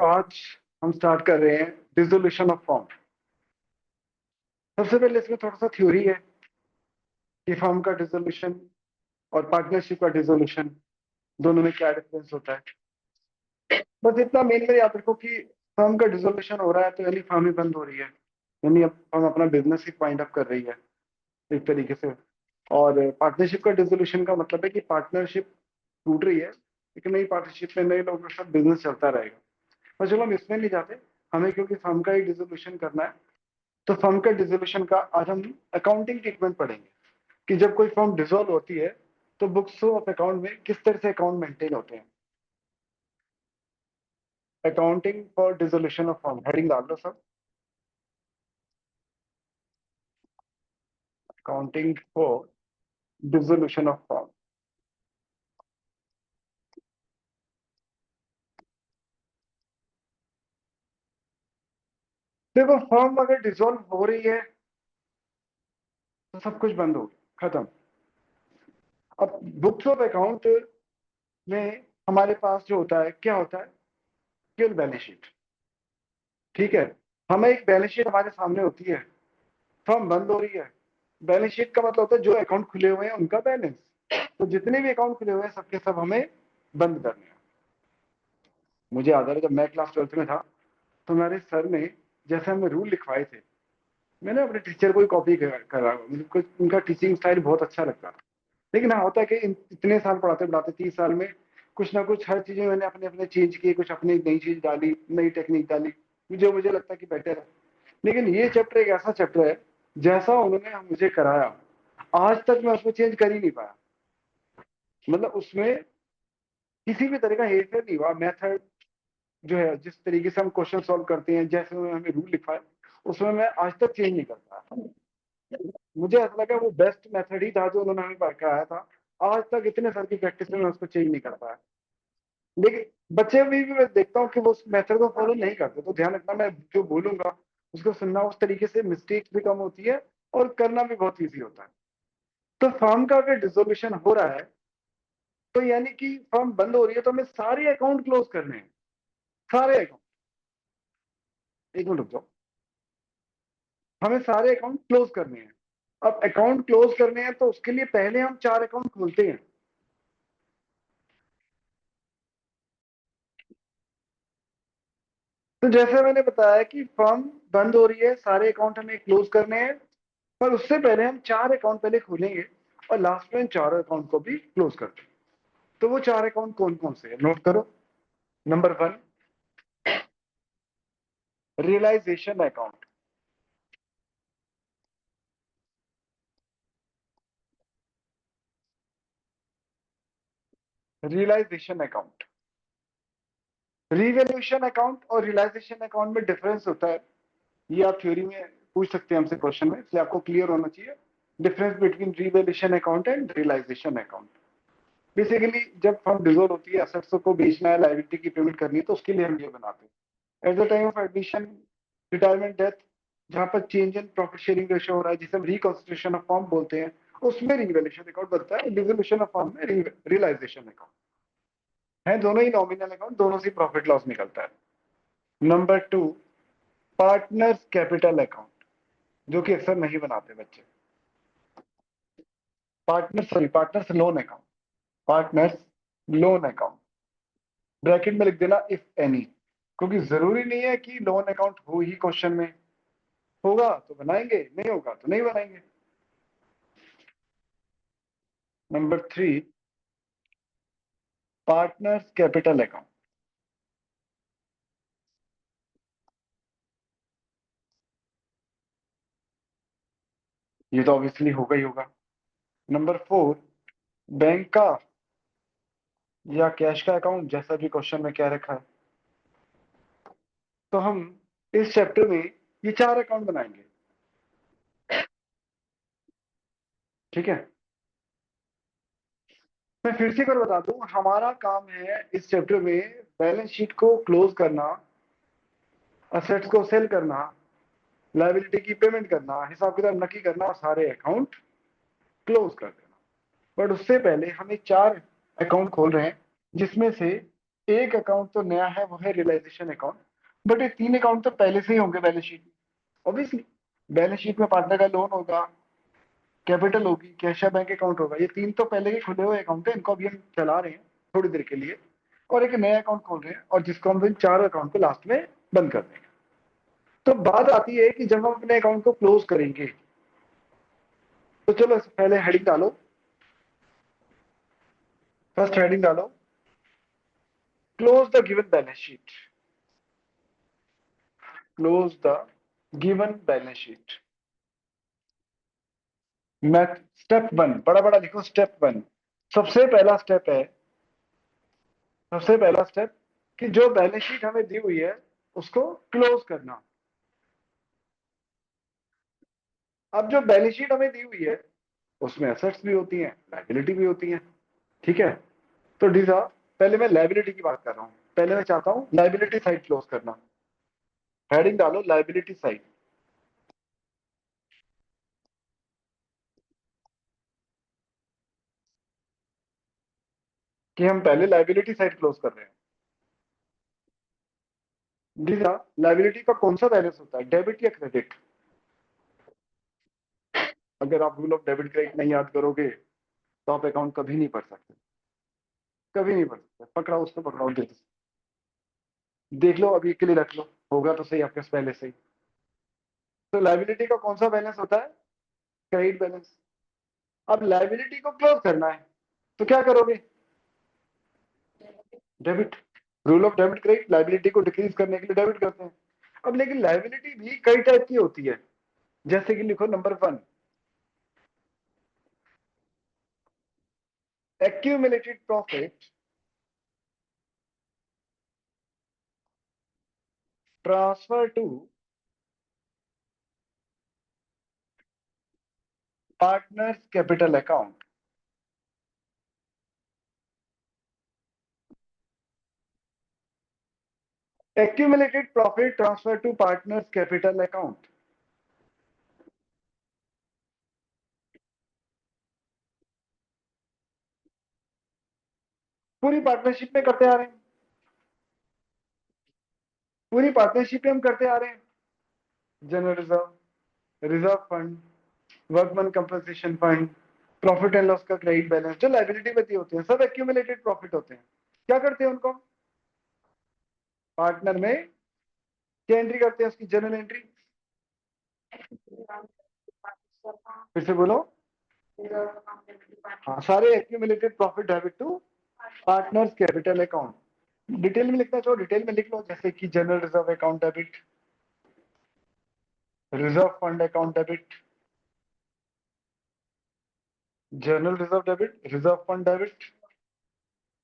आज हम स्टार्ट कर रहे हैं डिसोल्यूशन ऑफ फॉर्म। सबसे पहले इसमें थोड़ा सा थ्योरी है कि फॉर्म का डिसोल्यूशन और पार्टनरशिप का डिसोल्यूशन दोनों में क्या डिफरेंस होता है। बस इतना मेन में याद रखो कि फर्म का डिसोल्यूशन हो रहा है तो यानी फर्म ही बंद हो रही है, यानी अब हम अपना बिजनेस ही वाइंड अप कर रही है एक तरीके से। और पार्टनरशिप का डिसोल्यूशन का मतलब है कि पार्टनरशिप टूट रही है लेकिन नई पार्टनरशिप में नए लोगों के साथ बिजनेस चलता रहेगा। पर चलो हम इसमें नहीं जाते, हमें क्योंकि फर्म का ही डिसोल्यूशन करना है तो फर्म का डिसोल्यूशन का आज हम अकाउंटिंग ट्रीटमेंट पढ़ेंगे कि जब कोई फर्म डिसॉल्व होती है तो बुक्स ऑफ अकाउंट में किस तरह से अकाउंट मेंटेन होते हैं। Accounting for dissolution of firm heading डाल दो सब। Accounting for dissolution of firm. देखो, फर्म अगर डिसॉल्व हो रही है तो सब कुछ बंद हो गया, खत्म। अब बुक्स ऑफ अकाउंट में हमारे पास जो होता है क्या होता है, केवल बैलेंस शीट। ठीक है, हमें एक बैलेंस शीट हमारे सामने होती है, फर्म बंद हो रही है। बैलेंस शीट का मतलब होता है जो अकाउंट खुले हुए हैं उनका बैलेंस। तो जितने भी अकाउंट खुले हुए हैं सबके सब हमें बंद करने हैं। मुझे याद है जब मैं क्लास 12th में था तो हमारे सर ने जैसे हमें रूल लिखवाए थे, मैंने अपने टीचर को ही कॉपी करा। मुझे उनका टीचिंग स्टाइल बहुत अच्छा लगता था। लेकिन हाँ, होता है कि इतने साल पढ़ाते पढ़ाते 30 साल में कुछ ना कुछ हर चीजें मैंने अपने अपने चेंज किए, कुछ अपनी नई चीज डाली, नई टेक्निक डाली मुझे मुझे लगता है कि बेटर है। लेकिन ये चैप्टर एक ऐसा चैप्टर है, जैसा उन्होंने मुझे कराया आज तक मैं उसमें चेंज कर ही नहीं पाया। मतलब उसमें किसी भी तरह का हेरफेर नहीं हुआ। मेथड जो है, जिस तरीके से हम क्वेश्चन सॉल्व करते हैं, जैसे उन्होंने हमें रूल लिखा है, उसमें मैं आज तक चेंज नहीं कर पाया। मुझे ऐसा लगा वो बेस्ट मेथड ही था जो उन्होंने हमें कराया था। आज तक इतने साल की प्रैक्टिस में मैं उसको चेंज नहीं कर पाया। लेकिन बच्चे भी मैं देखता हूँ कि वो उस मेथड को फॉलो नहीं करते, तो ध्यान रखना मैं जो बोलूंगा उसको सुनना, उस तरीके से मिस्टेक्स भी कम होती है और करना भी बहुत ईजी होता है। तो फर्म का अगर डिसोल्यूशन हो रहा है तो यानी कि फर्म बंद हो रही है तो हमें सारे अकाउंट क्लोज करने हैं। सारे अकाउंट, एक मिनट रुक जाओ, हमें सारे अकाउंट क्लोज करने हैं। अब अकाउंट क्लोज करने हैं तो उसके लिए पहले हम 4 अकाउंट खोलते हैं। तो जैसे मैंने बताया कि फर्म बंद हो रही है, सारे अकाउंट हमें क्लोज करने हैं, पर उससे पहले हम 4 अकाउंट पहले खोलेंगे और लास्ट में इन 4 अकाउंट को भी क्लोज करते हैं। तो वो 4 अकाउंट कौन कौन से हैं नोट करो। Number 1, realisation account. Realisation account, revaluation account और रियलाइजेशन अकाउंट में डिफरेंस होता है। ये आप थ्योरी में पूछ सकते हैं हमसे क्वेश्चन में, इसलिए आपको क्लियर होना चाहिए difference between revaluation account and realisation account. Basically जब फर्म डिसॉल्व होती है, असेट्स को बेचना है, लायबिलिटी की पेमेंट करनी है, तो उसके लिए हम ये बनाते हैं। At the time of admission, retirement, death, जहां पर change in profit sharing ratio हो रहा है जिसे हम रिकॉन्स्टिट्यूशन ऑफ फर्म बोलते हैं, उसमें रिवैल्यूएशन अकाउंट बनता है। डिसोल्यूशन ऑफ फर्म में रियलाइजेशन अकाउंट है। दोनों ही नॉमिनल अकाउंट, दोनों से प्रॉफिट लॉस निकलता है। नंबर 2, पार्टनर्स कैपिटल अकाउंट, जो कि अक्सर नहीं बनाते बच्चे। Partners loan account, partners loan account, bracket में लिख देना इफ एनी, क्योंकि जरूरी नहीं है कि लोन अकाउंट हो ही क्वेश्चन में। होगा तो बनाएंगे, नहीं होगा तो नहीं बनाएंगे। Number 3, partners capital account. ये तो ऑब्वियसली होगा ही होगा। नंबर 4, बैंक का या कैश का अकाउंट, जैसा भी क्वेश्चन में क्या रखा है। तो हम इस चैप्टर में ये 4 अकाउंट बनाएंगे। ठीक है, मैं फिर से एक बार बता दूं, हमारा काम है इस चैप्टर में बैलेंस शीट को क्लोज करना, असेट्स को सेल करना, लायबिलिटी की पेमेंट करना, हिसाब किताब नक्की करना और सारे अकाउंट क्लोज कर देना। बट उससे पहले हम एक 4 अकाउंट खोल रहे हैं जिसमें से एक अकाउंट तो नया है, वो है रियलाइजेशन अकाउंट। बट ये 3 अकाउंट तो पहले से ही होंगे बैलेंस शीट में, ऑब्वियसली। बैलेंस शीट में पार्टनर का लोन होगा, कैपिटल होगी, कैश बैंक अकाउंट होगा। ये 3 तो पहले के खुले हुए अकाउंट है, इनको अभी हम चला रहे हैं थोड़ी देर के लिए, और एक नया अकाउंट खोल रहे हैं, और जिसको हम इन 4 अकाउंट को लास्ट में बंद कर देंगे। तो बात आती है कि जब हम अपने अकाउंट को क्लोज करेंगे, तो चलो पहले हेडिंग डालो, फर्स्ट हेडिंग डालो, close the given balance sheet. Close the given balance sheet. Math step 1, बड़ा बड़ा लिखो, स्टेप 1। सबसे पहला स्टेप है, सबसे पहला स्टेप, कि जो बैलेंस शीट हमें दी हुई है उसको क्लोज करना। अब जो बैलेंस शीट हमें दी हुई है उसमें एसेट्स भी होती हैं, लायबिलिटी भी होती हैं, ठीक है। तो डीजा, पहले मैं लायबिलिटी की बात कर रहा हूं, पहले मैं चाहता हूं लायबिलिटी साइड क्लोज करना। हेडिंग डालो, लायबिलिटी साइड। कि हम पहले लायबिलिटी साइड क्लोज कर रहे हैं। डीजा, लायबिलिटी का कौन सा बैलेंस होता है, डेबिट या क्रेडिट? अगर आप रूल ऑफ डेबिट क्रेडिट नहीं याद करोगे तो आप अकाउंट कभी नहीं पढ़ सकते, कभी नहीं पढ़ सकते। पकड़ाओ उसको, पकड़ाओ, देख लो, अभी के लिए रख लो, होगा तो सही आपके पास पहले से ही। तो लायबिलिटी का कौन सा बैलेंस होता है, क्रेडिट बैलेंस। अब लायबिलिटी को क्लोज करना है तो क्या करोगे, debit. Rule of debit credit, liability को डिक्रीज करने के लिए डेबिट करते हैं। अब लेकिन लायबिलिटी भी कई टाइप की होती है, जैसे कि लिखो number 1, accumulated profit transfer to partners capital account. Accumulated profit transfer to partners capital account. पूरी पार्टनरशिप में करते आ रहे हैं, पूरी पार्टनरशिप में हम करते आ रहे हैं। General reserve, reserve fund, workman compensation fund, profit and loss का क्रेडिट बैलेंस, जो लायबिलिटी में दिए होते हैं, सब एक्यूमुलेटेड प्रॉफिट होते हैं। क्या करते हैं उनको, पार्टनर में क्या एंट्री करते हैं, उसकी जर्नल एंट्री। फिर से बोलो। हाँ, सारे accumulated profit debit to partners capital account. Detail में लिखना चाहो डिटेल में लिख लो, जैसे कि general reserve account debit, reserve fund account debit, general reserve debit, reserve fund debit.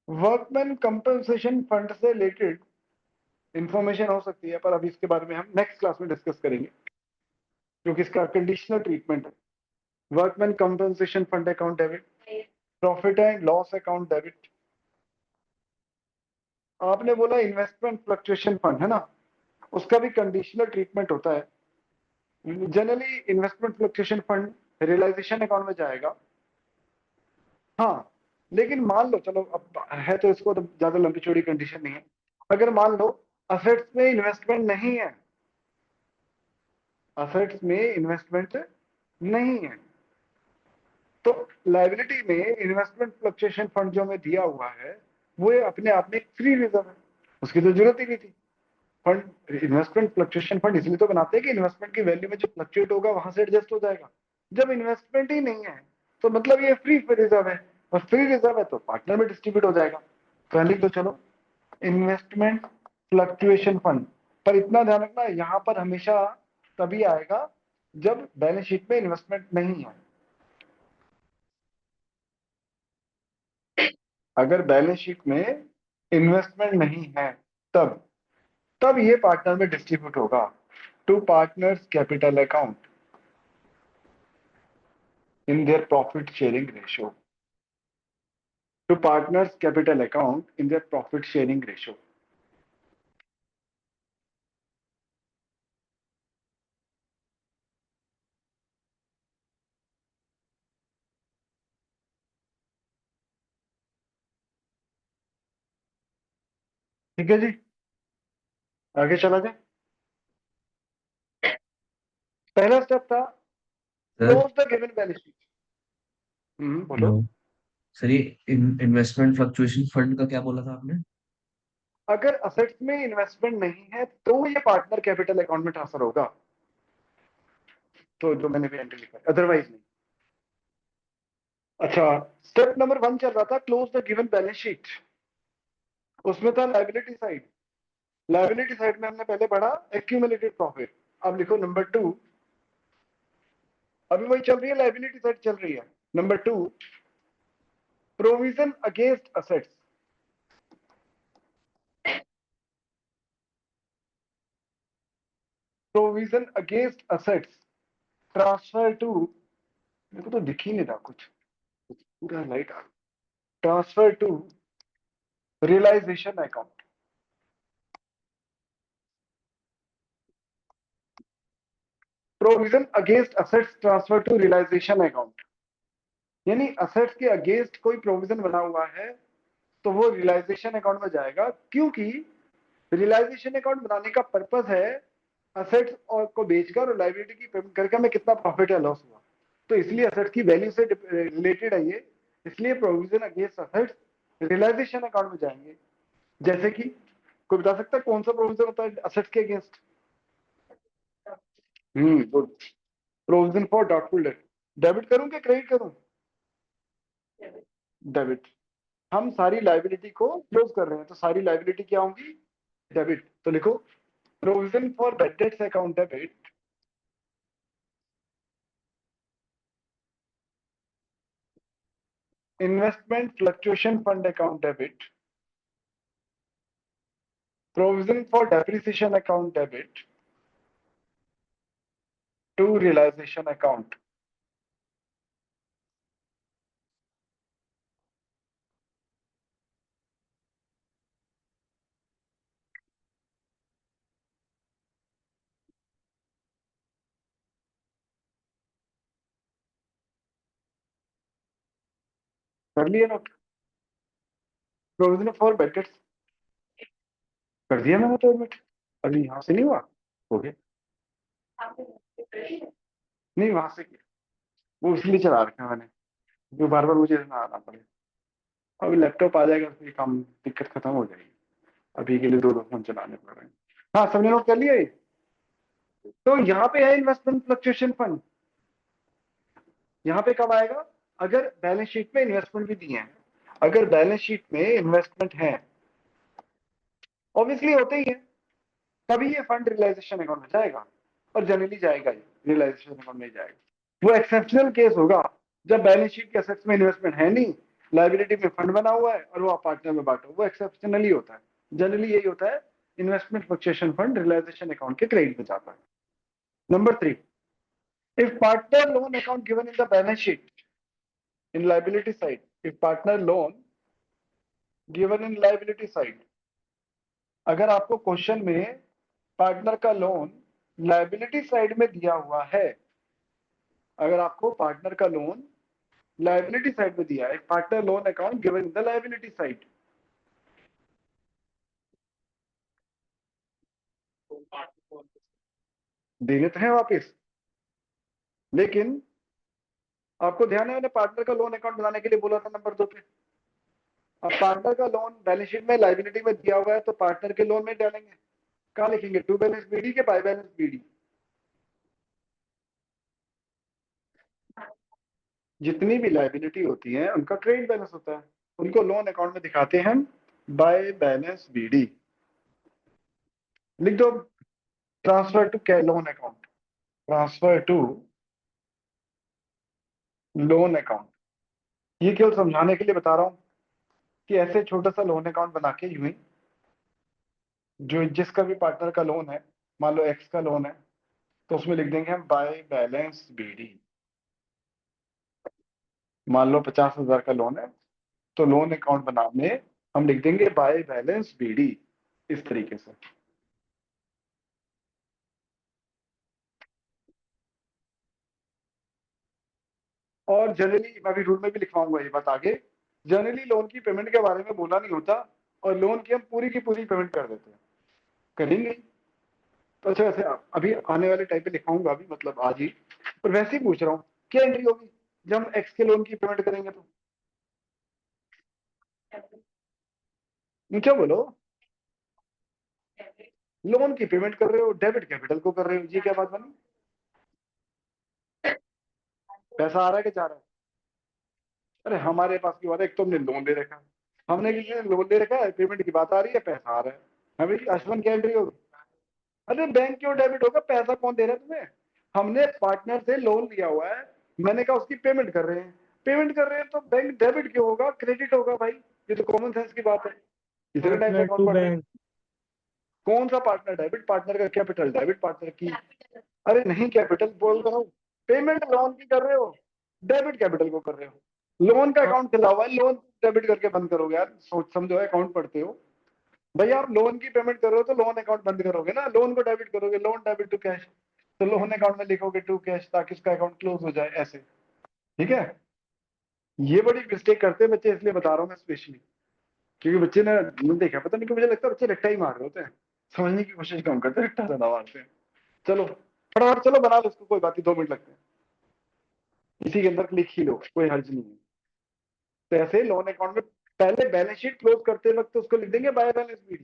Workman compensation fund से रिलेटेड इंफॉर्मेशन हो सकती है, पर अभी इसके बारे में हम नेक्स्ट क्लास में डिस्कस करेंगे, क्योंकि इसका कंडीशनल ट्रीटमेंट है। Workman compensation fund account debit, profit and loss account debit. आपने बोला इन्वेस्टमेंट फ्लक्चुएशन फंड है ना, उसका भी कंडीशनल ट्रीटमेंट होता है। Generally investment fluctuation fund realisation account में जाएगा। हाँ, लेकिन मान लो, चलो अब है तो इसको तो ज्यादा लंबी चौड़ी कंडीशन नहीं है। अगर मान लो असेट्स में इन्वेस्टमेंट नहीं है, असेट्स में इन्वेस्टमेंट नहीं है, तो लायबिलिटी में इन्वेस्टमेंट फ्लक्चुएशन फंड जो हमें दिया हुआ है वो अपने आप में एक फ्री रिजर्व है, उसकी तो जरूरत ही नहीं थी। फंड, इन्वेस्टमेंट फ्लक्चुएशन फंड इसलिए तो बनाते हैं कि इन्वेस्टमेंट की वैल्यू में जो फ्लक्चुएट होगा वहां से एडजस्ट हो जाएगा। जब इन्वेस्टमेंट ही नहीं है तो मतलब ये फ्री रिजर्व है, और फ्री रिजर्व है तो पार्टनर में डिस्ट्रीब्यूट हो जाएगा। पहले तो चलो इन्वेस्टमेंट फ्लक्चुएशन फंड, पर इतना ध्यान रखना यहाँ पर हमेशा तभी आएगा जब बैलेंस शीट में इन्वेस्टमेंट नहीं है। अगर बैलेंस शीट में इन्वेस्टमेंट नहीं है तब तब ये पार्टनर में डिस्ट्रीब्यूट होगा to partners capital account in their profit sharing ratio, to partners capital account in their profit sharing ratio. ठीक है जी, आगे चला जाए। पहला स्टेप था sir. Close the given balance sheet. बोलो। हेलो। सर, ये इन्वेस्टमेंट फ्लक्चुएशन फंड का क्या बोला था आपने? अगर असेट्स में इन्वेस्टमेंट नहीं है तो ये पार्टनर कैपिटल अकाउंट में ट्रांसफर होगा, तो जो मैंने भी एंट्री लिखा है, अदरवाइज नहीं। अच्छा, स्टेप नंबर 1 चल रहा था close the given balance sheet, उसमें था लायबिलिटी साइड। लायबिलिटी साइड में हमने पहले पढ़ा एक्यूमुलेटेड प्रॉफिट। अब लिखो नंबर 2, अभी वही चल रही है, लायबिलिटी साइड चल रही है। Number 2, provision against assets. Provision against assets transfer to, मेरे को तो दिख ही नहीं रहा कुछ, पूरा लाइट आ, transfer to realisation account. Provision against assets transfer to realisation account, यानी असेट्स के अगेंस्ट कोई प्रोविजन बना हुआ है तो वो रियलाइजेशन अकाउंट में जाएगा, क्योंकि रियलाइजेशन अकाउंट बनाने का पर्पस है असेट्स और को बेचकर और लायबिलिटी की पेमेंट करके हमें कितना प्रॉफिट या लॉस हुआ, तो इसलिए असेट्स की वैल्यू से रिलेटेड है ये, इसलिए provision against assets realisation account में जाएंगे। जैसे कि कोई बता सकता है कौन सा प्रोविजन होता है असेट्स के against? Good, provision for doubtful debt. Debit करूं कि क्रेडिट करूं? डेबिट। हम सारी लाइबिलिटी को क्लोज कर रहे हैं, तो सारी लाइबिलिटी क्या होंगी? डेबिट। तो लिखो provision for bad debts account debit, investment fluctuation fund account debit, provision for depreciation account debit to realisation account. कर लिए note? Provision for bad debts कर दिया मैंने तो एडमिट। अभी यहां से नहीं हुआ, हो गया। नहीं वहां से किया, वो इसलिए चला रखा है मैंने, जो बार बार मुझे ना आना पड़े। अभी लैपटॉप आ जाएगा तो ये काम दिक्कत खत्म हो जाएगी, अभी के लिए दो दो फोन चलाने पड़ रहे हैं। हाँ, सबने नोट कर लिया ये? तो यहाँ पे है इन्वेस्टमेंट फ्लक्चुएशन फंड। यहाँ पे कब आएगा? अगर बैलेंस शीट में इन्वेस्टमेंट भी दिए हैं, अगर बैलेंस शीट में इन्वेस्टमेंट है, ऑब्वियसली होते ही है, तभी ये फंड रियलाइजेशन अकाउंट में जाएगा, और जनरली जाएगा ही रियलाइजेशन अकाउंट में जाएगा। वो एक्सेप्शनल केस होगा जब बैलेंस शीट के असेट्स में इन्वेस्टमेंट है नहीं, लाइबिलिटी में फंड बना हुआ है और वो आप पार्टनर में बांटो, वो एक्सेप्शनली होता है। जनरली यही होता है, investment fluctuation fund realisation account के क्रेडिट में जाता है। Number 3, if partner loan account given in the balance sheet in liability side, if partner loan given in liability side, अगर आपको क्वेश्चन में पार्टनर का लोन लाइबिलिटी साइड में दिया हुआ है, अगर आपको पार्टनर का लोन लाइबिलिटी साइड में दिया है, partner loan account given in the liability side, देने तो है वापस, लेकिन आपको ध्यान है मैंने पार्टनर का लोन अकाउंट बनाने के लिए बोला था नंबर 2 पे। अब पार्टनर का लोन बैलेंस शीट में लाइबिलिटी में दिया हुआ है तो पार्टनर के लोन में डालेंगे, कहाँ लिखेंगे? टू बैलेंस बीडी के बाय बैलेंस बीडी। जितनी भी लाइबिलिटी होती है उनका ट्रेड बैलेंस होता है, उनको लोन अकाउंट में दिखाते हैं हम बाय बैलेंस बीडी। लिख दो ट्रांसफर टू क्या, loan account, transfer to loan account. ये केवल समझाने के लिए बता रहा हूं कि ऐसे छोटा सा लोन अकाउंट बना के यूं ही, जो जिसका भी पार्टनर का लोन है, मान लो एक्स का लोन है, तो उसमें लिख देंगे हम बाय बैलेंस बीडी। मान लो 50,000 का लोन है, तो लोन अकाउंट बनाने हम लिख देंगे बाय बैलेंस बीडी, इस तरीके से। और जनरली मैं भी रूल में भी लिखवाऊंगा ये बात आगे, जनरली लोन की पेमेंट के बारे में बोला नहीं होता, और लोन की हम पूरी की पूरी पेमेंट कर देते हैं, करेंगे। तो अच्छा, वैसे अभी आने वाले टाइम पे लिखाऊंगा अभी, मतलब आज ही, पर वैसे ही पूछ रहा हूँ, क्या एंट्री होगी जब हम एक्स के लोन की पेमेंट करेंगे तो? क्या बोलो? लोन की पेमेंट कर रहे हो, डेबिट कैपिटल को कर रहे हो, ये क्या बात बनी? पैसा आ रहा है कि जा रहा है? अरे हमारे पास की बात है, एक तो हमने लोन ले रखा है, हमने किसी ने लोन ले रखा है, पेमेंट की बात आ रही है, पैसा आ रहा है, हमें अश्वन की एंट्री होगी? अरे बैंक क्यों डेबिट होगा, पैसा कौन दे रहा है तुम्हें? हमने पार्टनर से लोन लिया हुआ है, मैंने कहा उसकी पेमेंट कर रहे हैं, पेमेंट कर रहे हैं, तो बैंक डेबिट क्यों होगा, क्रेडिट होगा भाई। ये तो कॉमन सेंस की बात है। इतने टाइम से पार्टनर कौन टू पढ़ रहे हैं? बैंक। कौन सा पार्टनर? डेबिट पार्टनर का कैपिटल, डेबिट पार्टनर की। अरे नहीं, कैपिटल बोल रहा हूँ, पेमेंट लोन की कर रहे हो, डेबिट कैपिटल को कर रहे हो। लोन का अकाउंट खुला हुआ है, लोन डेबिट करके बंद करोगे यार, सोच समझो, अकाउंट पढ़ते हो भाई आप, लोन की पेमेंट करो तो लोन अकाउंट बंद करोगे ना, लोन को डेबिट करोगे, लोन डेबिट टू कैश, तो लोन अकाउंट में लिखोगे टू कैश, ताकि उसका अकाउंट क्लोज हो जाए, ऐसे। ठीक है? ये बड़ी मिस्टेक करते हैं बच्चे, इसलिए बता रहा हूँ मैं स्पेशली, क्योंकि बच्चे ने नहीं देखा, पता नहीं क्यों मुझे लगता है बच्चे रट्टा ही मार रहे होते हैं, समझने की कोशिश कम करते हैं, रट्टा ज्यादा मारते हैं। चलो फटाफट, चलो बना लो इसको, कोई बात नहीं, 2 मिनट लगते हैं, इसी के अंदर लिख ही लो, कोई हर्ज नहीं है। तो ऐसे लोन अकाउंट में पहले बैलेंस शीट क्लोज करते वक्त उसको लिख देंगे बाय बैलेंस बीडी,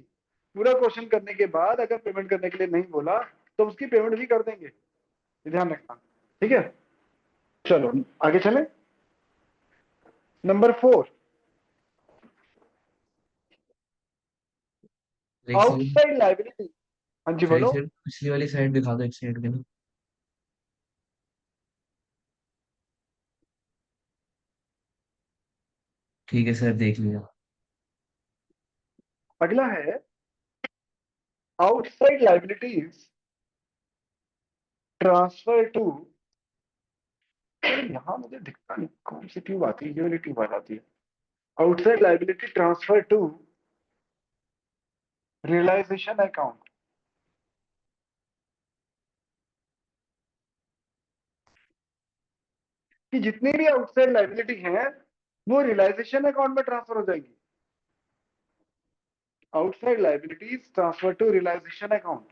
पूरा क्वेश्चन करने के बाद अगर पेमेंट करने के लिए नहीं बोला तो उसकी पेमेंट भी कर देंगे, ये ध्यान रखना। ठीक है, चलो आगे चले। नंबर 4, एक सेकंड। Outside liability. हाँ जी सर एक बोलो। सेकंड, पिछली वाली साइड दिखा दो, एक साइड के ना। ठीक है सर, देख लिया। अगला है आउटसाइड लाइबिलिटीज ट्रांसफर टू, यहाँ मुझे दिखता नहीं कौन सी ट्यूब आती है, ये वाली ट्यूब आ जाती है। Outside liability transfer to realisation account, कि जितनी भी आउटसाइड लाइबिलिटी हैं वो रियलाइजेशन अकाउंट में ट्रांसफर हो जाएगी। Outside liabilities transfer to realisation account.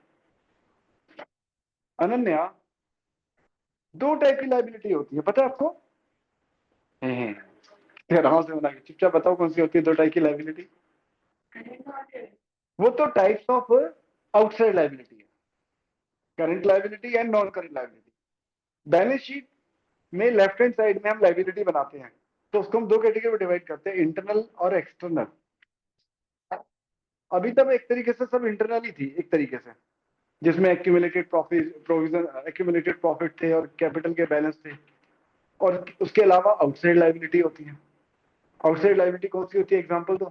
Ananya, 2 type की लाइबिलिटी होती है, पता है आपको? आराम से बना के चुपचाप बताओ कौन सी होती है 2 टाइप की लाइबिलिटी? वो तो टाइप्स ऑफ आउटसाइड लाइबिलिटी है, current liability and non current liability. Balance sheet में लेफ्ट हैंड साइड में हम लाइबिलिटी बनाते हैं, तो उसको हम 2 कैटेगरी में डिवाइड करते हैं, इंटरनल और एक्सटर्नल। अभी तक एक तरीके से सब इंटरनल ही थी, एक तरीके से, जिसमें accumulated profit, provision, accumulated profit थे और कैपिटल के बैलेंस थे, और उसके अलावा आउटसाइड लाइबिलिटी होती है। आउटसाइड लाइबिलिटी कौन सी होती है, एग्जांपल दो?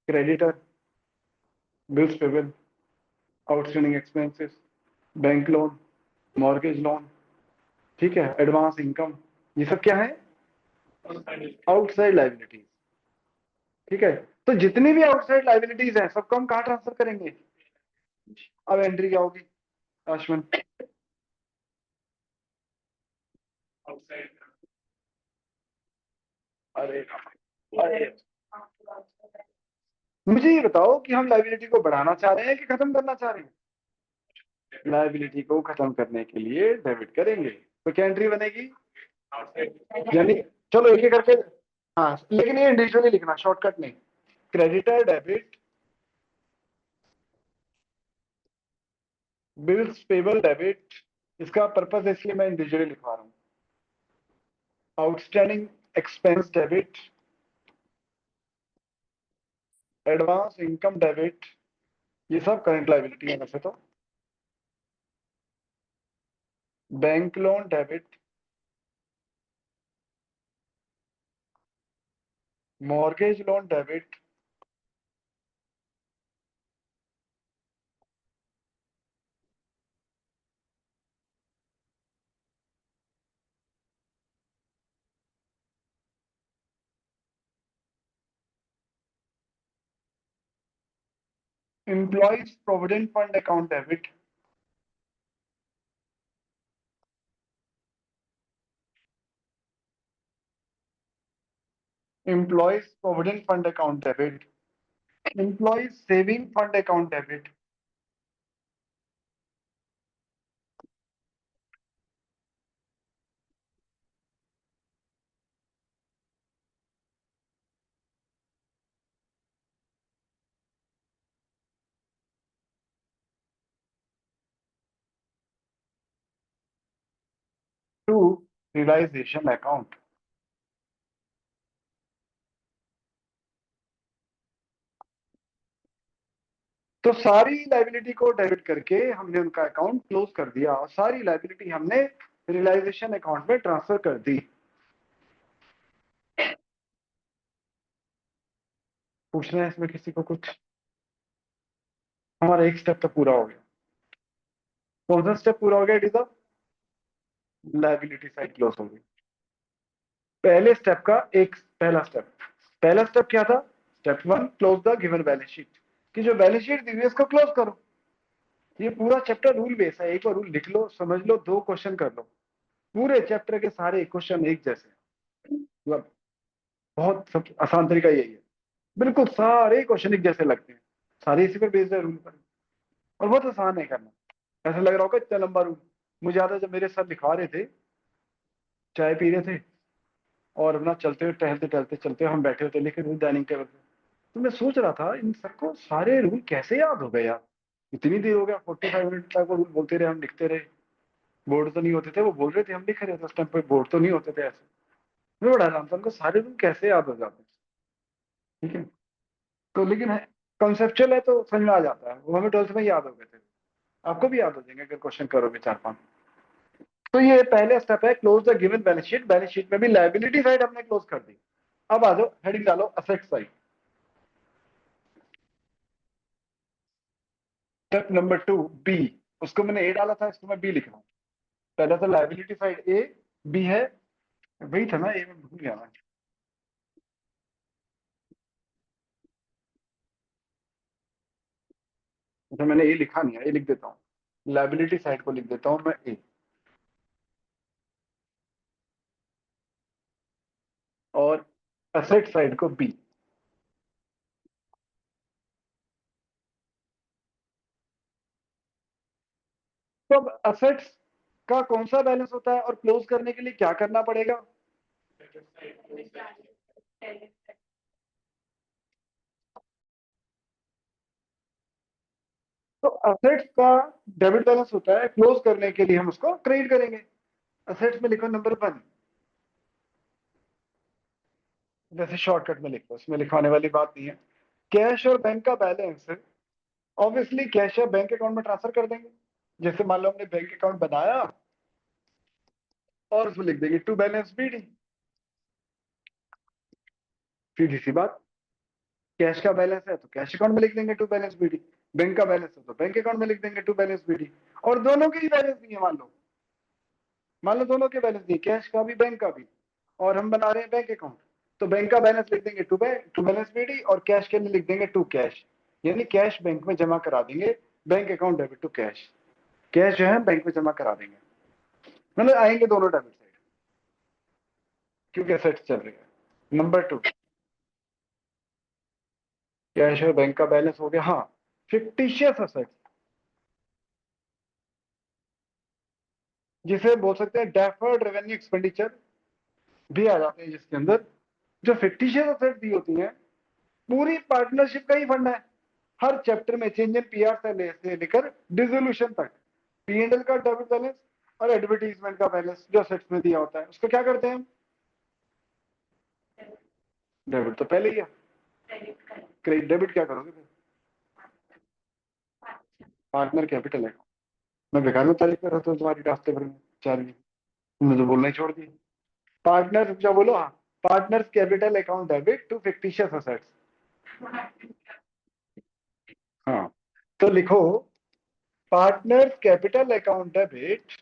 Creditor, bills payable, outstanding expenses, bank loan, mortgage loan, ठीक है, एडवांस इनकम, ये सब क्या है? Outside liabilities. ठीक है, तो जितनी भी आउटसाइड लाइबिलिटीज हैं सबको हम कहाँ ट्रांसफर करेंगे? अब एंट्री क्या होगी अश्विन? अरे अरे, मुझे ये बताओ कि हम लाइबिलिटी को बढ़ाना चाह रहे हैं कि खत्म करना चाह रहे हैं? लाइबिलिटी को खत्म करने के लिए डेबिट करेंगे, तो क्या एंट्री बनेगी? यानी चलो एक एक करके, हाँ लेकिन ये इंडिविजुअली लिखना, शॉर्टकट नहीं। Creditor debit, bills payable debit, इसका पर्पस इसलिए मैं इंडिविजुअली लिखवा रहा हूँ। Outstanding expense debit, advance income debit, ये सब करंट लाइबिलिटी है वैसे तो। Bank loan debit, mortgage loan debit, employees provident fund account debit, employees provident fund account debit, employee saving fund account debit, to realisation account. तो सारी liability को debit करके हमने उनका अकाउंट क्लोज कर दिया और सारी लाइबिलिटी हमने रियलाइजेशन अकाउंट में ट्रांसफर कर दी। पूछना है इसमें किसी को कुछ? हमारा एक स्टेप तो पूरा हो गया। कौन सा स्टेप पूरा हो गया इट? लाइबिलिटी साइड क्लोज हो गई। पहले स्टेप का एक पहला स्टेप क्या था? Step 1, close the given balance sheet, कि जो बैलेंस शीट दी हुई है उसको क्लोज करो। ये पूरा चैप्टर रूल बेस है, एक बार रूल लिख लो, समझ लो, 2 क्वेश्चन कर लो। पूरे चैप्टर के सारे क्वेश्चन एक जैसे हैं। मतलब बहुत सब आसान तरीका यही है, बिल्कुल सारे क्वेश्चन एक जैसे लगते हैं, सारे इसी पर बेस्ड है, रूल पर। और बहुत आसान है करना। ऐसा लग रहा होगा इतना लंबा रूल। मुझे याद है जब मेरे सर लिखवा रहे थे, चाय पी रहे थे और अपना चलते हुए टहलते टहलते चलते हुए हम बैठे होते लिखे रूल डाइनिंग टेबल पे। तो मैं सोच रहा था इन सबको सारे रूल कैसे याद हो गए यार। इतनी देर हो गया, 45 मिनट तक वो रूल बोलते रहे, हम लिखते रहे। बोर्ड तो नहीं होते थे, वो बोल रहे थे, हम लिख रहे थे। उस टाइम पे बोर्ड तो नहीं होते थे ऐसे। मैं बड़ा हैरान था उनको सारे रूल कैसे याद हो जाते हैं। ठीक है, तो लेकिन है कॉन्सेप्चुअल है तो समझ में आ जाता है, वो हमें 12th में याद हो गए थे। आपको भी याद हो जाएंगे अगर क्वेश्चन करोगे 4-5। तो ये पहले स्टेप है, close the given balance sheet. Balance sheet में भी लाइबिलिटी साइड हमने क्लोज कर दी। अब आ जाओ, हेडिंग डालो asset side. Step number 2, B. उसको मैंने ए डाला था, इसको मैं बी लिख रहा हूँ। पहले तो लाइबिलिटी साइड ए, बी है, वही था ना, ए में भूल गया मैं। तो मैंने ए लिखा नहीं है, ए लिख देता हूँ। लाइबिलिटी साइड को लिख देता हूँ मैं ए, और एसेट साइड को बी। तो अब असेट्स का कौन सा बैलेंस होता है और क्लोज करने के लिए क्या करना पड़ेगा? तो असेट्स का डेबिट बैलेंस होता है, क्लोज करने के लिए हम उसको क्रेडिट करेंगे। असेट्स में लिखो नंबर 1, जैसे शॉर्टकट में लिखो, इसमें लिखवाने वाली बात नहीं है। कैश और बैंक का बैलेंस ऑब्वियसली कैश या बैंक अकाउंट में ट्रांसफर कर देंगे। जैसे मान लो हमने बैंक अकाउंट बनाया और उसमें लिख देंगे टू बैलेंस बीडी, सीधी सी बात। कैश का बैलेंस है तो कैश अकाउंट में लिख देंगे टू बैलेंस बीडी, बैंक का बैलेंस है तो बैंक अकाउंट में लिख देंगे टू बैलेंस बीडी। और दोनों के ही बैलेंस नहीं है, मान लो दोनों के बैलेंस नहीं, कैश का भी बैंक का भी, और हम बना रहे हैं बैंक अकाउंट। तो बैंक का बैलेंस लिख देंगे टू बैलेंस बीडी, और कैश के लिए लिख देंगे टू कैश। यानी कैश बैंक में जमा करा देंगे, bank account debit to cash. Cash जो है बैंक में जमा करा देंगे, मतलब आएंगे दोनों डेबिट साइड, क्योंकि एसेट्स चल रही है। नंबर 2, कैश और बैंक का बैलेंस हो गया। हाँ, फिक्टिशियस असेट्स, जिसे बोल सकते हैं डेफर्ड रेवेन्यू एक्सपेंडिचर भी आ जाते हैं, जिसके अंदर जो फिक्टिशियस असेट्स दी होती हैं, पूरी पार्टनरशिप का ही फंड है। हर चैप्टर में चेंज इन पीआर से लेकर डिसोल्यूशन तक, पी&एल का डेबिट बैलेंस और एडवर्टीजमेंट का बैलेंस जो असेट्स में दिया होता है, उसको क्या करते हैं हम? डेबिट तो पहले ही है, क्रेडिट डेबिट क्या करोगे फिर? पार्टनर कैपिटल है। मैं बेकार में तारीफ कर रहा था तुम्हारी रास्ते भर में, चार तुमने तो बोलना ही छोड़ दिया। पार्टनर क्या बोलो? हाँ, partners capital account debit to fictitious assets. हाँ, तो लिखो partners capital account debit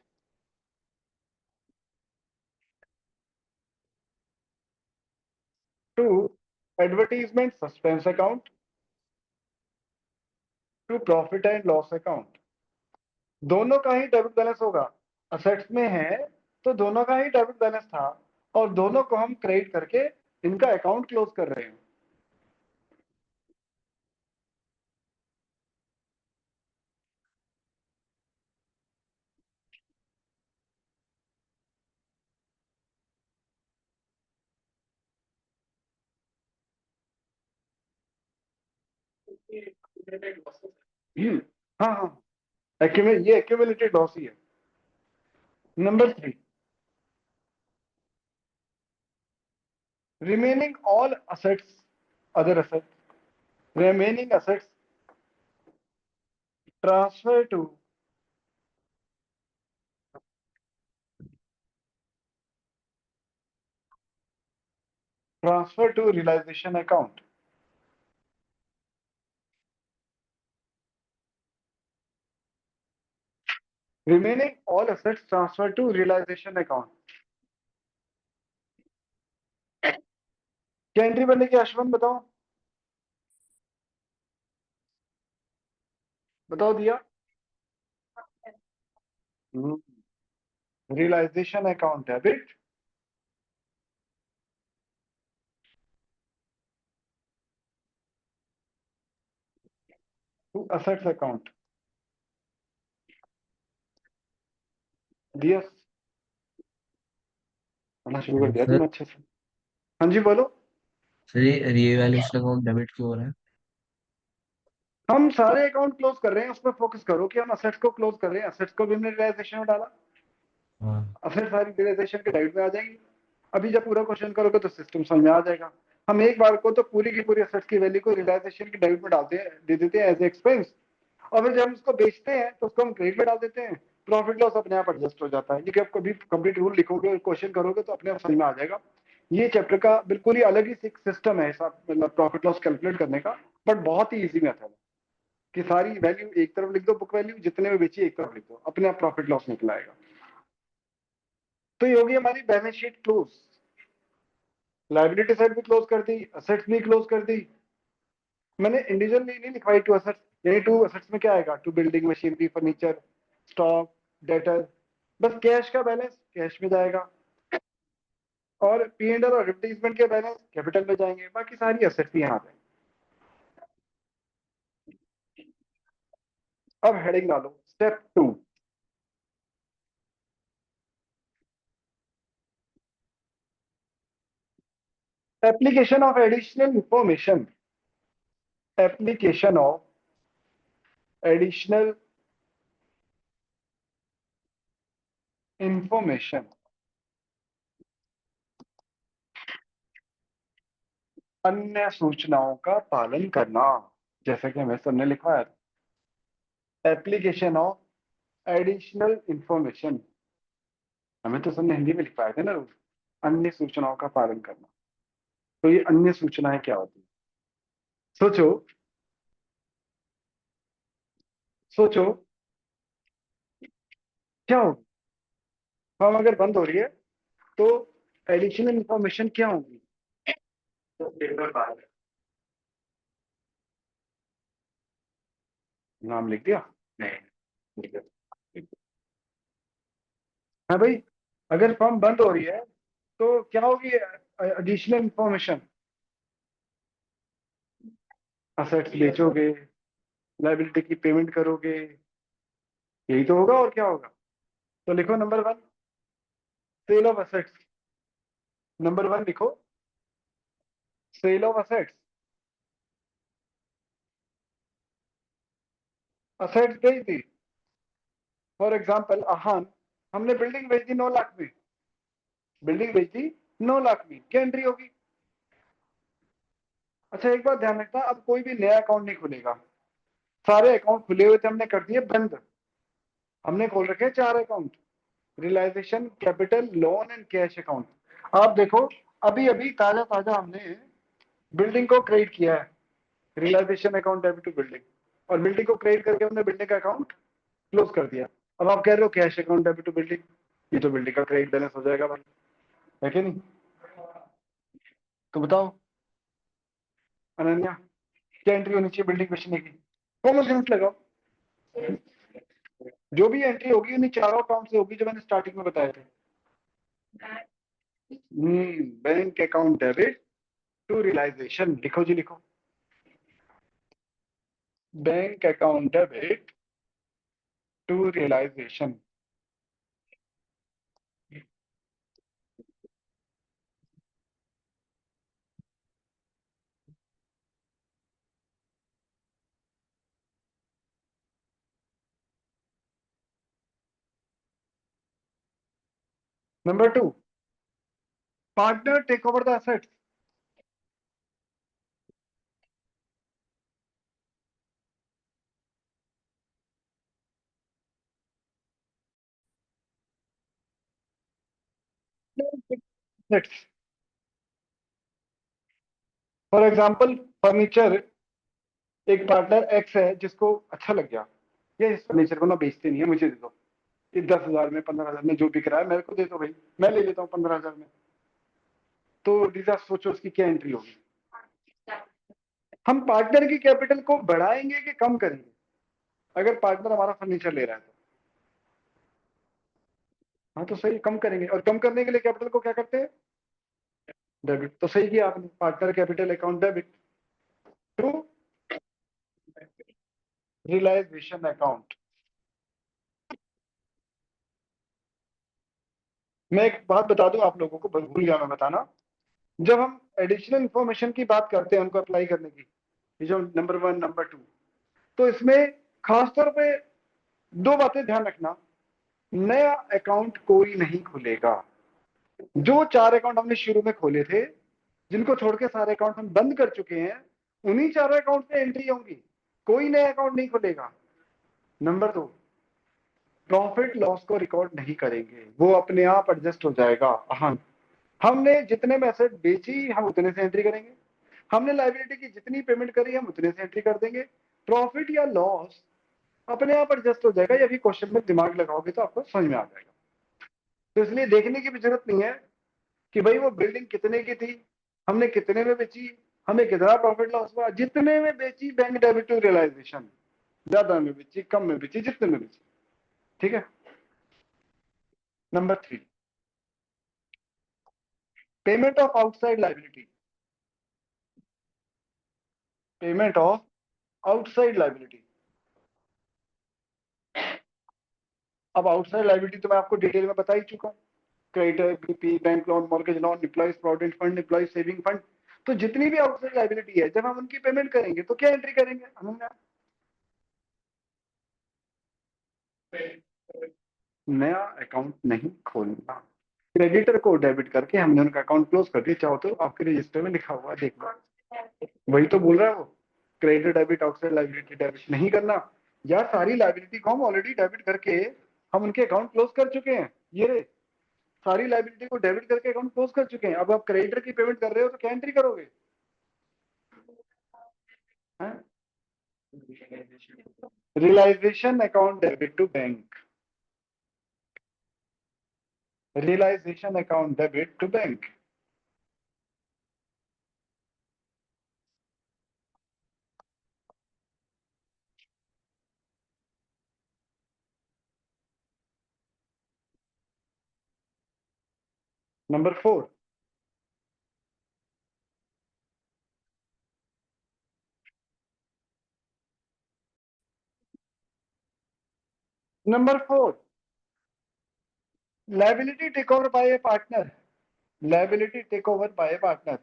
to advertisement suspense account to profit and loss account. दोनों का ही डेबिट बैलेंस होगा। असेट्स में है तो दोनों का ही डेबिट बैलेंस था, और दोनों को हम क्रेडिट करके इनका अकाउंट क्लोज कर रहे हैं। हम्म, हाँ हाँ, ये एक्यूमुलेटेड लॉस ही है। Number 3, remaining all assets, other assets, remaining assets transfer to realisation account. Remaining all assets transfer to realisation account. क्या एंट्री बनेगी अश्विन, बताओ, बताओ Diya. Realisation account debit to assets account. Diya, पढ़ना शुरू कर दिया सर तूने अच्छे से। हाँ जी बोलो। सर ये रीवैल्यूएशन अकाउंट डेबिट क्यों हो रहा है? हम सारे अकाउंट क्लोज कर रहे हैं, उस पर फोकस करो कि हम असेट्स को क्लोज कर रहे हैं। असेट्स को भी हमने रियलाइजेशन में डाला, हाँ। असेट सारी रियलाइजेशन के डेबिट में आ जाएंगी। अभी जब पूरा क्वेश्चन करोगे तो सिस्टम समझ में आ जाएगा। हम एक बार को तो पूरी की पूरी असेट्स की वैल्यू को रियलाइजेशन के डेबिट में डालते हैं, दे देते हैं एज एक्सपेंस, और फिर जब हम उसको बेचते हैं तो उसको हम क्रेडिट में डाल देते हैं। प्रॉफिट लॉस अपने आप एडजस्ट हो जाता है, क्योंकि आप कभी कंप्लीट रूल लिखोगे और क्वेश्चन करोगे तो अपने आप समझ में आ जाएगा। ये चैप्टर का बिल्कुल ही अलग ही सिस्टम है ऐसा, मतलब प्रॉफिट लॉस कैलकुलेट करने का, बट बहुत ही इजी मेथड है कि सारी वैल्यू एक तरफ लिख दो, बुक वैल्यू जितने में बेची एक तरफ लिख दो, अपने आप प्रॉफिट लॉस निकल आएगा। तो ये होगी हमारी balance sheet close. Liability side भी क्लोज कर दी, असेट्स भी क्लोज कर दी। मैंने इंडिविजुअली नहीं लिखवाई टू असेट्स, यानी टू असेट्स में क्या आएगा, to building machinery furniture stock debtor, बस कैश का बैलेंस कैश में जाएगा, और पी एंड एल और एडवर्टीजमेंट के बैलेंस कैपिटल में जाएंगे, बाकी सारी असेट्स भी यहाँ पे। अब हेडिंग डालो, step 2, application of additional information. Application of additional information, अन्य सूचनाओं का पालन करना, जैसा कि हमें सबने लिखा है। एप्लीकेशन ऑफ एडिशनल इंफॉर्मेशन, हमें तो सबने हिंदी में लिखवाए थे ना रूल। अन्य सूचनाओं का पालन करना, तो ये अन्य सूचनाएं क्या होती है? सोचो, सोचो क्या होगी। फॉर्म अगर बंद हो रही है तो एडिशनल इंफॉर्मेशन क्या होगी? नाम लिख दिया? नहीं, लिख दिया। हाँ भाई, अगर फॉर्म बंद हो रही है तो क्या होगी एडिशनल इंफॉर्मेशन? असेट्स बेचोगे, लाइबिलिटी की पेमेंट करोगे, यही तो होगा, और क्या होगा? तो लिखो number 1, sale of assets. Number 1 लिखो, सेल ऑफ असेट्स। असेट्स बेच दी, फॉर एग्जाम्पल आहान, हमने बिल्डिंग बेच दी 9 लाख में। बिल्डिंग बेच दी 9 लाख में, क्या एंट्री होगी? अच्छा एक बात ध्यान रखना, अब कोई भी नया अकाउंट नहीं खुलेगा, सारे अकाउंट खुले हुए थे हमने कर दिए बंद। हमने खोल रखे हैं 4 account, realisation, capital, loan and cash account. आप देखो, अभी अभी ताजा ताजा हमने बिल्डिंग को क्रेडिट किया है, realisation account debit to building, और बिल्डिंग को क्रेडिट करके हमने बिल्डिंग का अकाउंट क्लोज कर दिया। अब आप कह रहे हो cash account debit to building, ये तो बिल्डिंग का क्रेडिट बैलेंस हो जाएगा भाई, है कि नहीं? तो बताओ अनन्या, क्या एंट्री होनी चाहिए बिल्डिंग बेचने की? कॉमन सेंस लगाओ, जो भी एंट्री होगी उन्हीं चारों अकाउंट से होगी जो मैंने स्टार्टिंग में बताए थे। Bank account debit to realisation, लिखो जी लिखो, bank account debit to realisation. Number 2, partner take over the assets. For example furniture, एक पार्टनर एक्स है जिसको अच्छा लग गया, ये इस फर्नीचर को ना बेचते नहीं है, मुझे दे दो, ये 10,000 में 15,000 में जो बिक रहा है मेरे को दे दो भाई, मैं ले लेता हूँ 15,000 में। तो लीजा सोचो उसकी क्या एंट्री होगी। हम पार्टनर की कैपिटल को बढ़ाएंगे कि कम करेंगे अगर पार्टनर हमारा फर्नीचर ले रहा है तो? हाँ तो सही, कम करेंगे, और कम करने के लिए कैपिटल को क्या करते हैं, डेबिट। तो सही किया आपने, partner capital account debit to realisation account. मैं एक बात बता दूं आप लोगों को, भूल गया मैं बताना, जब हम एडिशनल इंफॉर्मेशन की बात करते हैं उनको अप्लाई करने की, ये जो नंबर 1 नंबर 2, तो इसमें खासतौर पे दो बातें ध्यान रखना। नया अकाउंट कोई नहीं खुलेगा। जो 4 अकाउंट हमने शुरू में खोले थे, जिनको छोड़ के सारे अकाउंट हम बंद कर चुके हैं, उन्हीं चारों अकाउंट पे एंट्री होंगी, कोई नया अकाउंट नहीं खुलेगा। नंबर 2, प्रॉफिट लॉस को रिकॉर्ड नहीं करेंगे, वो अपने आप एडजस्ट हो जाएगा। हाँ, हमने जितने में एसेट बेची हम उतने से एंट्री करेंगे, हमने लाइबिलिटी की जितनी पेमेंट करी हम उतने से एंट्री कर देंगे। प्रॉफिट या लॉस अपने आप एडजस्ट हो जाएगा। ये भी क्वेश्चन में दिमाग लगाओगे तो आपको समझ में आ जाएगा। तो इसलिए देखने की भी जरूरत नहीं है कि भाई वो बिल्डिंग कितने की थी, हमने कितने में बेची, हमें कितना प्रॉफिट लॉस हुआ। जितने में बेची बैंक डेबिट टू रियलाइजेशन, ज्यादा में बेची कम में बेची जितने में बेची, ठीक है। Number 3, payment of outside liability. Payment of outside liability. अब आउटसाइड लाइबिलिटी तो मैं आपको डिटेल में बता ही चुका हूँ, creditor, BP, bank loan, mortgage loan, employees provident fund, employees saving fund. तो जितनी भी आउटसाइड लाइबिलिटी है, जब हम उनकी पेमेंट करेंगे तो क्या एंट्री करेंगे, हमने नया अकाउंट नहीं खोलना। क्रेडिटर को डेबिट करके हमने उनका अकाउंट क्लोज कर दिया, चाहो तो आपके रजिस्टर में लिखा हुआ है, देख लो। वही तो बोल रहा है वो, credit debit outside liability debit नहीं करना। यार सारी लाइबिलिटी को हम ऑलरेडी डेबिट करके हम उनके अकाउंट क्लोज कर चुके हैं। ये रे, सारी लाइबिलिटी को डेबिट करके अकाउंट क्लोज कर चुके हैं। अब आप क्रेडिटर की पेमेंट कर रहे हो तो क्या एंट्री करोगे, realisation account debit to bank. Realisation account debit to bank. Number 4, number 4, liability take over by a partner. Liability take over by a partner,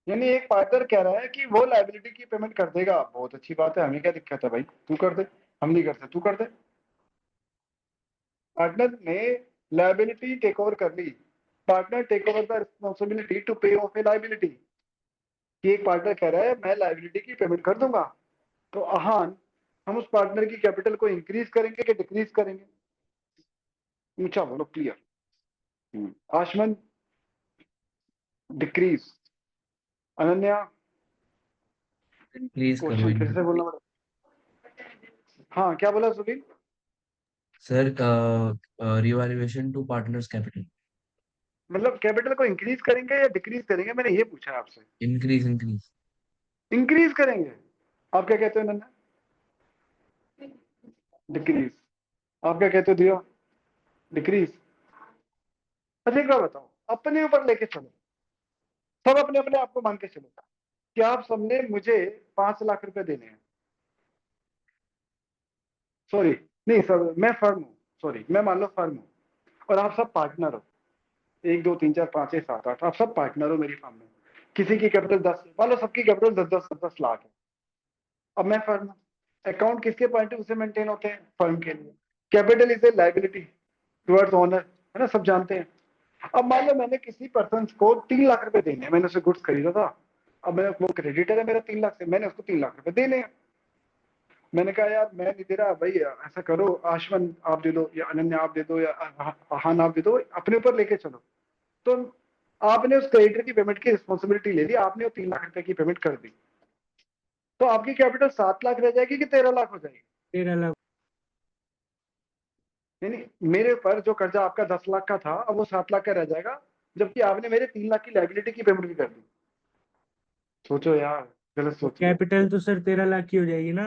यानी एक पार्टनर कह रहा है कि वो लाइबिलिटी की पेमेंट कर देगा। बहुत अच्छी बात है, हमें क्या दिक्कत है भाई, तू कर दे। हम नहीं करते, तू कर दे। पार्टनर ने लाइबिलिटी टेक ओवर कर ली। Partner take over the responsibility to pay off a liability. कि एक पार्टनर कह रहा है मैं लाइबिलिटी की पेमेंट कर दूंगा, तो आहान हम उस पार्टनर की कैपिटल को इंक्रीज करेंगे कि डिक्रीज करेंगे, ऊंचा बोलो, clear. Aashman, decrease. Ananya, increase question फिर करवाएंगे से बोलना पड़ेगा। हाँ क्या बोला Sunil? Sir. Revaluation to partners capital. मतलब कैपिटल को इंक्रीज करेंगे या डिक्रीज करेंगे, मैंने ये पूछा है आपसे। Increase increase. इंक्रीज करेंगे। आप क्या कहते हो नन्ना? डिक्रीज। आप क्या कहते हो दिया? डिक्रीज। अच्छा एक बात बताओ, अपने ऊपर लेके चलो, सब अपने अपने आप को मान के चलो कि आप सबने मुझे 5 लाख रुपए देने हैं। सॉरी, नहीं सर, मैं फर्म हूँ, सॉरी मैं मान लो फर्म हूँ, और आप सब पार्टनर हो, 1 2 3 4 5 6 7 8, आप सब पार्टनर हो मेरी फर्म में। किसी की कैपिटल 10, मान लो सबकी कैपिटल 10 10 10 10 लाख है। अब मैं फर्म हूँ, अकाउंट किसके पॉइंट ऑफ व्यू से मेंटेन होते हैं? फर्म के लिए। Capital is a liability towards owner, है ना, सब जानते हैं। अब मान लो मैंने किसी पर्सन को 3 लाख रुपए देने हैं, मैंने उससे गुड्स खरीदा था, अब मैं, वो क्रेडिटर है मेरा 3 लाख से, मैंने उसको 3 लाख रुपए देने हैं। मैंने कहा यार मैं नहीं दे रहा भाई, ऐसा करो आशमन आप दे दो, या अनन्या आप दे दो, या आहान आप दे दो, अपने ऊपर लेके चलो। तो आपने उस क्रेडिटर की पेमेंट की रिस्पॉन्सिबिलिटी ले ली, आपने वो 3 लाख रुपए की पेमेंट कर दी, तो आपकी कैपिटल 7 लाख रह जाएगी कि 13 लाख हो जाएगी? 13 लाख। यानी मेरे ऊपर जो कर्जा आपका 10 लाख का था, अब वो 7 लाख का रह जाएगा, जबकि आपने मेरे 3 लाख की लाइबिलिटी की पेमेंट भी कर दी। सोचो यार, गलत तो सोच रहे हो। कैपिटल तो सर 13 लाख की हो जाएगी ना।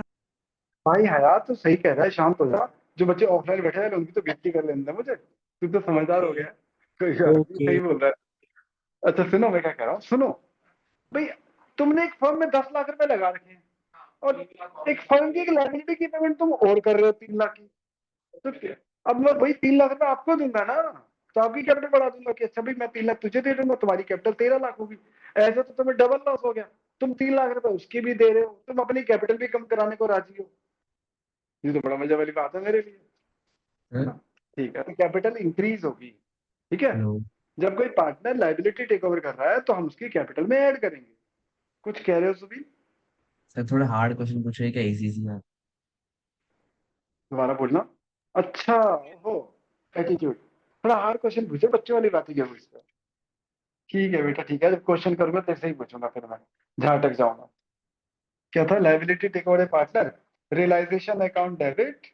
भाई हयात तो सही कह रहा है, शांत हो जा। जो बच्चे ऑफलाइन बैठे हैं उनकी तो गिनती कर लेने दे मुझे, तू तो समझदार हो गया है। कोई बात नहीं, ओके। सही बोल रहा है। अच्छा सुनो, मैं क्या कह रहा हूँ, सुनो भाई, तुमने एक फर्म में 10 लाख रुपए लगा रखे हैं, और एक फर्म की एक लाइबिलिटी की पेमेंट तुम और कर रहे हो 3 लाख की। तो अब मैं वही 3 लाख रुपए आपको दूंगा ना, तो आपकी कैपिटल बढ़ा दूंगा कि अच्छा भाई मैं 3 लाख तुझे दे दूंगा, तुम्हारी कैपिटल 13 लाख होगी। ऐसा तो तुम्हें डबल लॉस हो गया, तुम 3 लाख रुपए उसकी भी दे रहे हो, तुम अपनी कैपिटल भी कम कराने को राजी हो। ये तो बड़ा मजा वाली बात है मेरे लिए, है ना? ठीक है, तो कैपिटल इंक्रीज होगी, ठीक है। हेलो जब कोई पार्टनर लाइबिलिटी टेक ओवर कर रहा है तो हम उसकी कैपिटल में ऐड करेंगे। कुछ कह रहे हो सुबीर? सर, थोड़ा हार्ड क्वेश्चन पूछे क्या, इजी सी यार? दोबारा बोलना। अच्छा, हो, एटीट्यूड। थोड़ा हार्ड क्वेश्चन पूछे, बच्चों वाली बात ही क्यों पूछते हो? ठीक है बेटा, ठीक है, जब क्वेश्चन करूंगा तेरे से ही पूछूंगा, फिर मैं जहां तक जाऊंगा। क्या था? Liability take over partner, realisation account debit.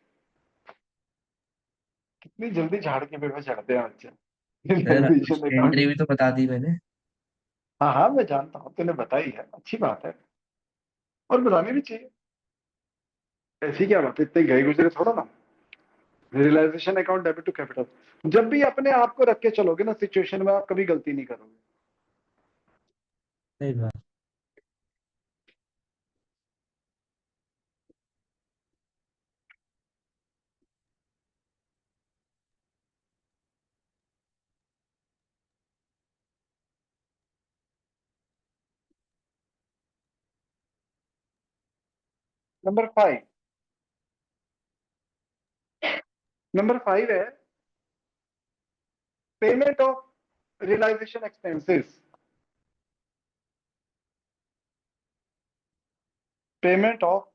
कितनी जल्दी झाड़ के पेड़ पे चढ़ते हैं बच्चे। Sir, realisation entry account. भी तो बता दी मैंने। हाँ हाँ, मैं जानता हूँ, तूने बताई है, अच्छी बात है, और बतानी भी चाहिए। ऐसी क्या बात है, इतने गए गुजरे थोड़ा ना। Realisation account debit to capital, जब भी अपने आप को रख के चलोगे ना सिचुएशन में, आप कभी गलती नहीं करोगे। सही बात। नंबर 5, नंबर 5 है payment of realisation expenses. Payment of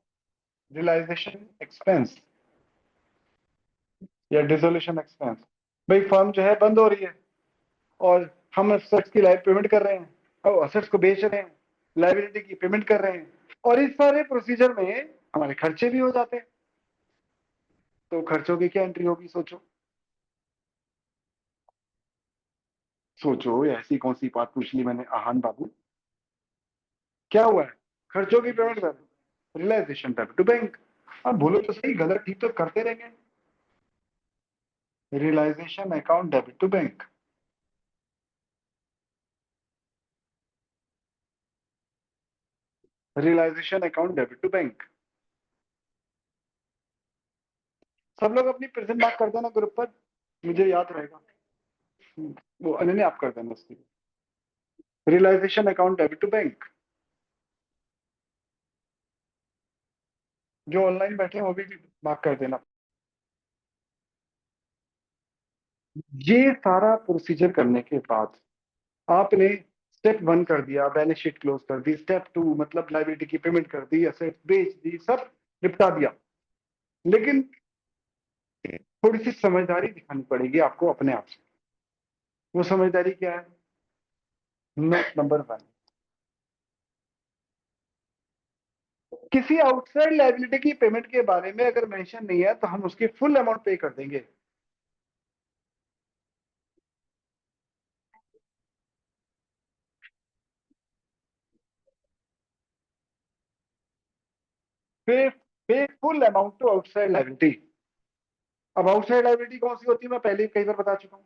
realisation expense या डिसोल्यूशन एक्सपेंस। भाई फर्म जो है बंद हो रही है, और हम असेट्स की लाइव पेमेंट कर रहे हैं, और असेट्स को बेच रहे हैं, लाइबिलिटी की पेमेंट कर रहे हैं, और इस सारे प्रोसीजर में हमारे खर्चे भी हो जाते हैं। तो खर्चों की क्या एंट्री होगी? सोचो सोचो, ऐसी कौन सी बात पूछ ली मैंने आहान बाबू? क्या हुआ है? खर्चों की पेमेंट कर, रियलाइजेशन डेबिट टू बैंक। आप बोलो तो सही, गलत ठीक तो करते रहेंगे। Realisation account debit to bank, realisation account debit to bank. सब लोग अपनी प्रेजेंट मार्क कर देना ग्रुप पर, मुझे याद रहेगा। वो अनन्या आप कर देना उसकी। Realisation account debit to bank. जो ऑनलाइन बैठे हैं वो भी मार्क कर देना। ये सारा प्रोसीजर करने के बाद आपने स्टेप 1 कर दिया, बैलेंस शीट क्लोज कर दी, स्टेप 2 मतलब लाइबिलिटी की पेमेंट कर दी, एसेट बेच दी, सब निपटा दिया। लेकिन थोड़ी सी समझदारी दिखानी पड़ेगी आपको अपने आप से। वो समझदारी क्या है? नोट नंबर 1, किसी आउटसाइड लाइबिलिटी की पेमेंट के बारे में अगर मेंशन नहीं है तो हम उसकी फुल अमाउंट पे कर देंगे। Pay pay full amount to outside liability. अब आउटसाइड लाइबिलिटी कौन सी होती है, मैं पहले कई बार बता चुका हूँ।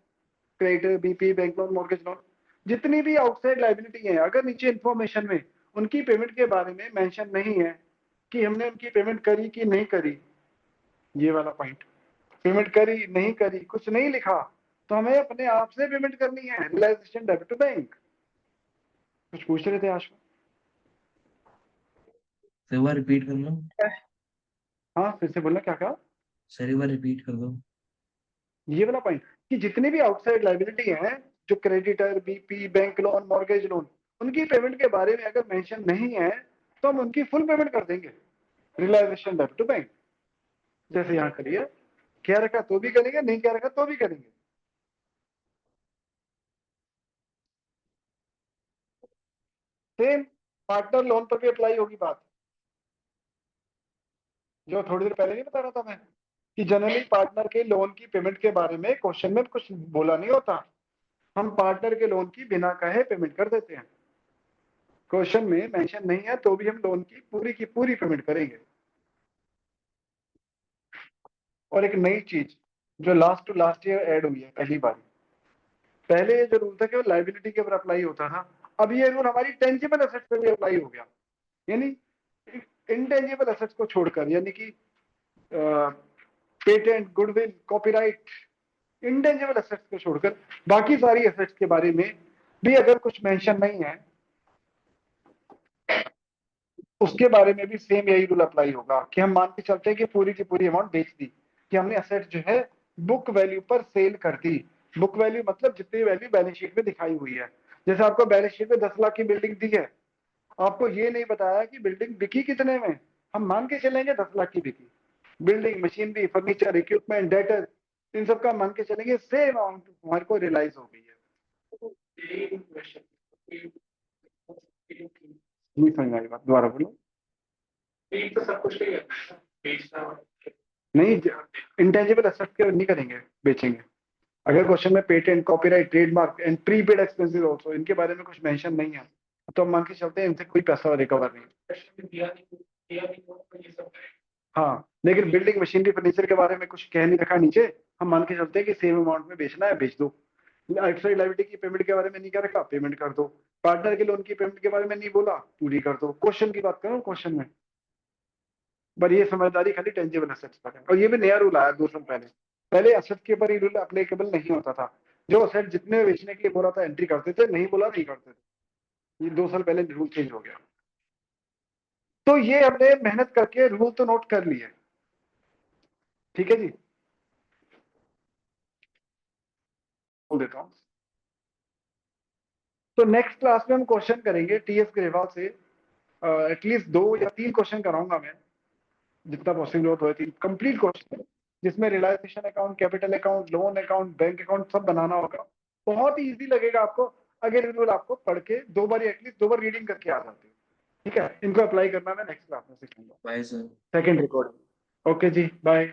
Credit, BP, bank loan, mortgage loan, जितनी भी आउटसाइड लाइबिलिटी है, अगर नीचे इंफॉर्मेशन में उनकी पेमेंट के बारे में मेंशन नहीं है कि हमने उनकी पेमेंट करी कि नहीं करी, ये वाला पॉइंट, पेमेंट करी नहीं करी कुछ नहीं लिखा, तो हमें अपने आप से पेमेंट करनी है, रियलाइजेशन डेबिट टू बैंक। कुछ पूछ रहे थे आशु? तो एक बार रिपीट करना। हाँ फिर से बोलना, क्या कहा? सर एक बार रिपीट कर दो। ये वाला पॉइंट कि जितनी भी आउटसाइड लाइबिलिटी है, जो creditor, BP, bank loan, mortgage loan, उनकी पेमेंट के बारे में अगर मेंशन नहीं है तो हम उनकी फुल पेमेंट कर देंगे, रियलाइजेशन डेब्ट टू बैंक। जैसे यहाँ करिए, क्या रखा तो भी करेंगे, नहीं क्या रखा तो भी करेंगे। सेम पार्टनर लोन पर भी अप्लाई होगी बात, जो थोड़ी देर पहले नहीं बता रहा था मैं, कि जनरली पार्टनर के लोन की पेमेंट के बारे में क्वेश्चन में कुछ बोला नहीं होता, हम पार्टनर के लोन की बिना कहे पेमेंट कर देते हैं। क्वेश्चन में मेंशन नहीं है तो भी हम लोन की पूरी पेमेंट करेंगे। और एक नई चीज जो last to last year add हुई है पहली बार, पहले ये जो रूल था कि वो लाइबिलिटी के ऊपर अप्लाई होता था, अब ये रूल हमारी टेंजिबल एसेट्स पे भी अप्लाई हो गया। यानी इनटेंजिबल एसेट्स को छोड़कर, यानी कि patent, goodwill, copyright, intangible assets को छोड़कर बाकी सारी एसेट्स के बारे में भी अगर कुछ मेंशन नहीं है, उसके बारे में भी सेम यही रूल अप्लाई होगा कि हम मान के चलते हैं कि पूरी की पूरी अमाउंट बेच दी, कि हमने एसेट जो है बुक वैल्यू पर सेल कर दी। बुक वैल्यू मतलब जितनी वैल्यू बैलेंस शीट में दिखाई हुई है। जैसे आपको बैलेंस शीट में 10 लाख की बिल्डिंग दी है, आपको ये नहीं बताया कि बिल्डिंग बिकी कितने में, हम मान के चलेंगे 10 लाख की बिकी। Building, machinery, furniture, equipment, debtor, इन सब का मान के चलेंगे सेम अमाउंट हमारे को रियलाइज हो गई है। नहीं समझ आई बात, दोबारा बोलो। तो सब कुछ नहीं, इंटेंजिबल एसेट के नहीं करेंगे, बेचेंगे। अगर क्वेश्चन में patent, copyright, trademark and prepaid expenses also, इनके बारे में कुछ मेंशन नहीं है तो हम मान के चलते हैं इनसे कोई पैसा रिकवर नहीं। हाँ, लेकिन बिल्डिंग, मशीनरी, फर्नीचर के बारे में कुछ कह नहीं रखा नीचे, हम मान के चलते हैं कि सेम अमाउंट में बेचना है, बेच दो। आउटसाइड लायबिलिटी की पेमेंट के बारे में नहीं क्या रखा, पेमेंट कर दो। पार्टनर के लोन की पेमेंट के बारे में नहीं बोला, पूरी कर दो। क्वेश्चन की बात करो, क्वेश्चन में पर ये समझदारी खाली टेंजिबल एसेट्स पर है। और ये भी नया रूल आया 2 साल पहले, पहले एसेट के ऊपर ये रूल अप्लीकेबल नहीं होता था। जो एसेट जितने बेचने के लिए बोला था एंट्री करते थे, नहीं बोला नहीं करते थे। ये 2 साल पहले रूल चेंज हो गया। तो ये हमने मेहनत करके रूल तो नोट कर लिए, ठीक है जी, बोल देता हूँ। तो नेक्स्ट क्लास में हम क्वेश्चन करेंगे टीएस ग्रेवाल से, एटलीस्ट 2 या 3 क्वेश्चन कराऊंगा मैं, जितना पॉसिबल हो तो 3 कंप्लीट क्वेश्चन, जिसमें realisation account, capital account, loan account, bank account सब बनाना होगा। बहुत ही इजी लगेगा आपको अगर ये रूल आपको पढ़ के 2 बार एटलीस्ट 2 बार रीडिंग करके आ जाते हो। ठीक है, इनको अप्लाई करना मैं नेक्स्ट क्लास में सिखाऊंगा, bye sir. Second record. Okay जी, बाय।